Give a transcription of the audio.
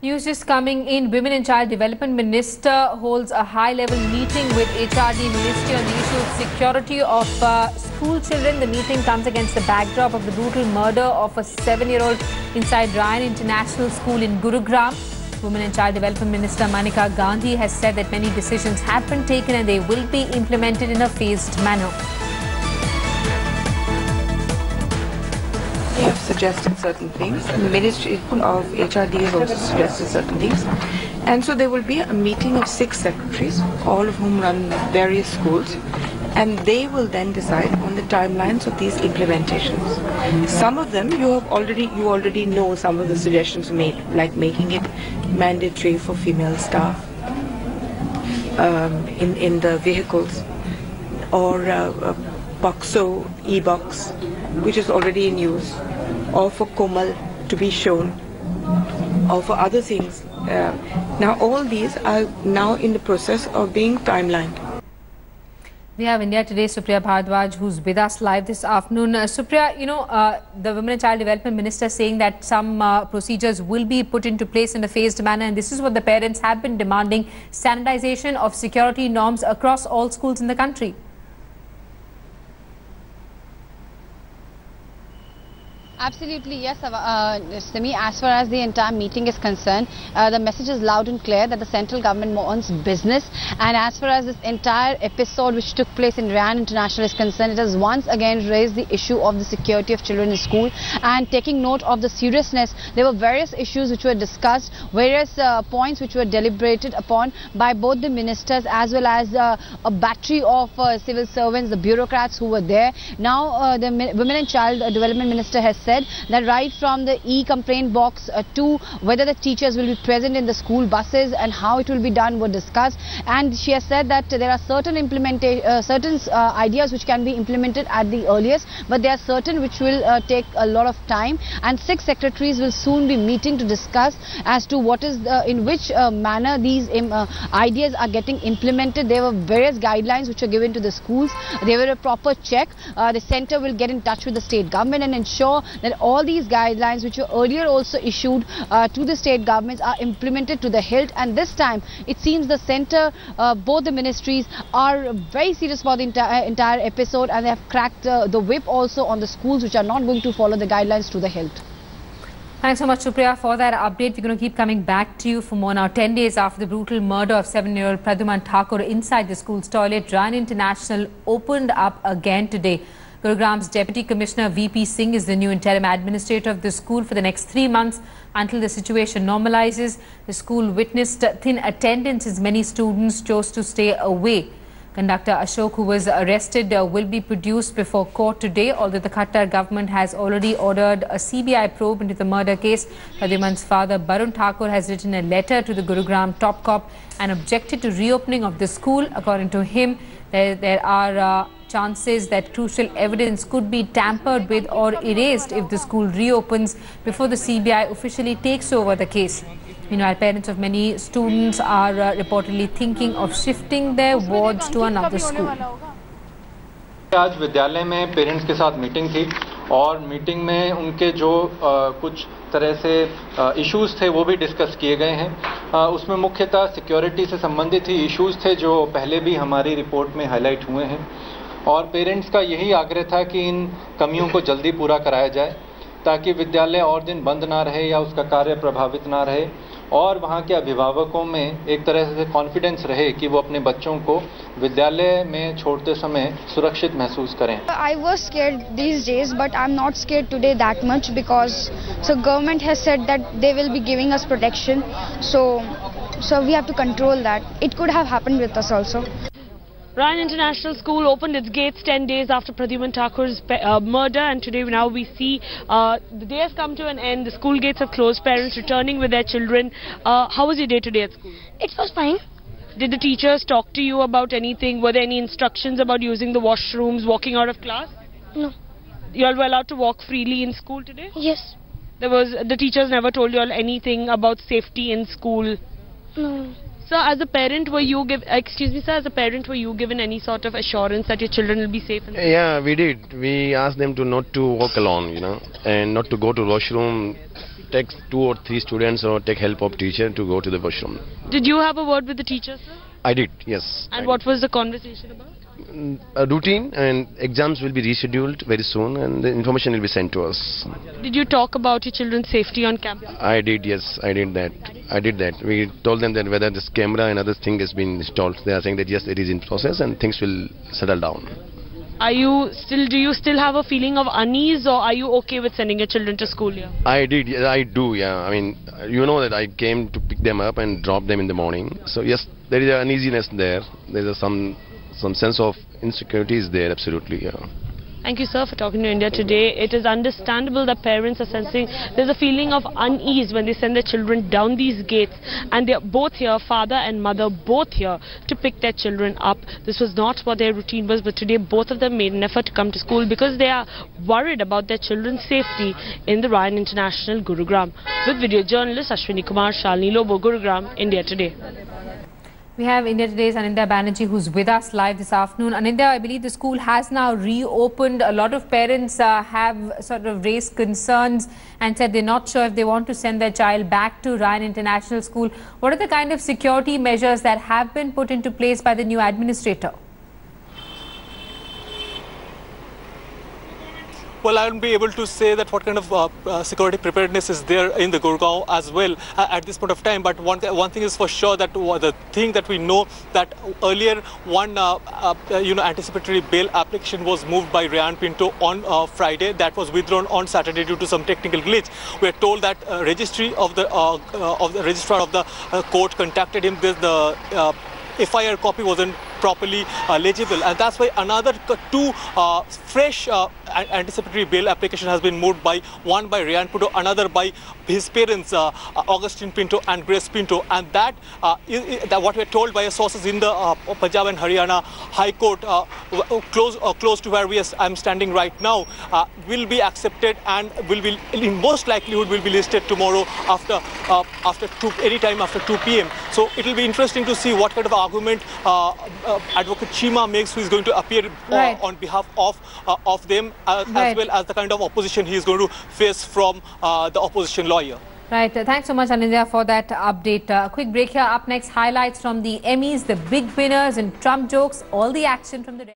News just coming in. Women and Child Development Minister holds a high-level meeting with HRD MInister on the issue of security of school children. The meeting comes against the backdrop of the brutal murder of a 7-year-old inside Ryan International School in Gurugram. Women and Child Development Minister Maneka Gandhi has said that many decisions have been taken and they will be implemented in a phased manner. They have suggested certain things. The Ministry of HRD has also suggested certain things. And so there will be a meeting of 6 secretaries, all of whom run various schools, and they will then decide on the timelines of these implementations. Some of them you already know some of the suggestions made, like making it mandatory for female staff in the vehicles, or Boxo e-box, which is already in use, or for Komal to be shown, or for other things. Now all these are now in the process of being timelined. We have India Today's Supriya Bhardwaj, who's with us live this afternoon. Supriya, the Women and Child Development Minister saying that some procedures will be put into place in a phased manner, and this is what the parents have been demanding: standardization of security norms across all schools in the country. Absolutely, yes, Simi. As far as the entire meeting is concerned, the message is loud and clear that the central government wants business. And as far as this entire episode which took place in Ryan International is concerned, it has once again raised the issue of the security of children in school. And taking note of the seriousness, there were various issues which were discussed, various points which were deliberated upon by both the ministers as well as a battery of civil servants, the bureaucrats who were there. Now, the Women and Child Development Minister has said that right from the e-complaint box to whether the teachers will be present in the school buses and how it will be done were discussed, and she has said that there are certain ideas which can be implemented at the earliest, but there are certain which will take a lot of time, and 6 secretaries will soon be meeting to discuss as to what is in which manner these ideas are getting implemented. There were various guidelines which were given to the schools. There were a proper check. The centre will get in touch with the state government and ensure that all these guidelines which were earlier also issued to the state governments are implemented to the hilt. And this time it seems the centre, both the ministries are very serious about the entire episode, and they have cracked the whip also on the schools which are not going to follow the guidelines to the hilt. Thanks so much, Supriya, for that update. We're going to keep coming back to you for more. Now, 10 days after the brutal murder of 7-year-old Pradyuman Thakur inside the school's toilet, Ryan International opened up again today. Gurugram's Deputy Commissioner VP Singh is the new interim administrator of the school for the next 3 months until the situation normalizes. The school witnessed thin attendance as many students chose to stay away. Conductor Ashok, who was arrested, will be produced before court today, although the Khattar government has already ordered a CBI probe into the murder case. Pradyuman's father, Barun Thakur, has written a letter to the Gurugram top cop and objected to reopening of the school. According to him, there are chances that crucial evidence could be tampered with or erased if the school reopens before the CBI officially takes over the case. Meanwhile, parents of many students are reportedly thinking of shifting their wards to another school. आज विद्यालय में parents के साथ meeting थी और meeting में उनके जो कुछ तरह से इश्यूज थे वो भी डिस्कस किए गए हैं। उसमें मुख्यतः सिक्योरिटी से संबंधित ही इश्यूज थे जो पहले भी हमारी रिपोर्ट में हाईलाइट हुए हैं, और पेरेंट्स का यही आग्रह था कि इन कमियों को जल्दी पूरा कराया जाए ताकि विद्यालय और दिन बंद ना रहे या उसका कार्य प्रभावित ना रहे, और वहाँ के अभिभावकों में एक तरह से कॉन्फिडेंस रहे कि वो अपने बच्चों को विद्यालय में छोड़ते समय सुरक्षित महसूस करें। I was scared these days, but I'm not scared today that much because government has said that they will be giving us protection, so we have to control that. It could have happened with us also. Ryan International School opened its gates 10 days after Pradyuman Thakur's murder, and today now we see the day has come to an end. The school gates have closed, parents returning with their children. How was your day today at school? It was fine. Did the teachers talk to you about anything? Were there any instructions about using the washrooms, walking out of class? No. You all were allowed to walk freely in school today? Yes. The teachers never told you all anything about safety in school? No. Sir, as a parent, were you given any sort of assurance that your children will be safe? Yeah, we did. We asked them to not to walk alone, and not to go to washroom take 2 or 3 students or take help of teacher to go to the washroom. Did you have a word with the teacher, sir? I did, yes. And what was the conversation about? A routine, and exams will be rescheduled very soon, and the information will be sent to us. Did you talk about your children's safety on campus? I did, yes, I did that. We told them that whether this camera and other thing has been installed. They are saying that yes, it is in process and things will settle down. Do you still have a feeling of unease, or are you okay with sending your children to school here? I do, yeah. I mean, you know that I came to pick them up and drop them in the morning. So yes, there is an uneasiness there. There is some sense of insecurity is there, absolutely, yeah. Thank you, sir, for talking to India Today. It is understandable that parents are sensing there's a feeling of unease when they send their children down these gates, and they're both here, father and mother, both here to pick their children up. This was not what their routine was, but today both of them made an effort to come to school because they are worried about their children's safety in the Ryan International, Gurugram. With video journalist Ashwini Kumar, Shalini Lobo, Gurugram, India Today. We have India Today's Anindya Banerjee, who's with us live this afternoon. Anindya, I believe the school has now reopened. A lot of parents have sort of raised concerns and said they're not sure if they want to send their child back to Ryan International School. What are the kind of security measures that have been put into place by the new administrator? Well, I won't be able to say that what kind of security preparedness is there in the Gurugram as well at this point of time. But one thing is for sure, that the thing that we know, that earlier one anticipatory bail application was moved by Ryan Pinto on Friday. That was withdrawn on Saturday due to some technical glitch. We are told that registry of the registrar of the court contacted him. The FIR copy wasn't properly legible, and that's why another 2 fresh anticipatory bail application has been moved, one by Ryan Pinto, another by his parents Augustine Pinto and Grace Pinto, and that what we are told by sources in the Punjab and Haryana High Court, close to where I'm standing right now, will be accepted and will be, in most likelihood, will be listed tomorrow any time after 2 p.m. So it will be interesting to see what kind of argument Advocate Chima makes, who is going to appear on behalf of them, as well as the kind of opposition he is going to face from the opposition lawyer. Right. Thanks so much, Anindya, for that update. Quick break here. Up next, highlights from the Emmys, the big winners and Trump jokes, all the action from the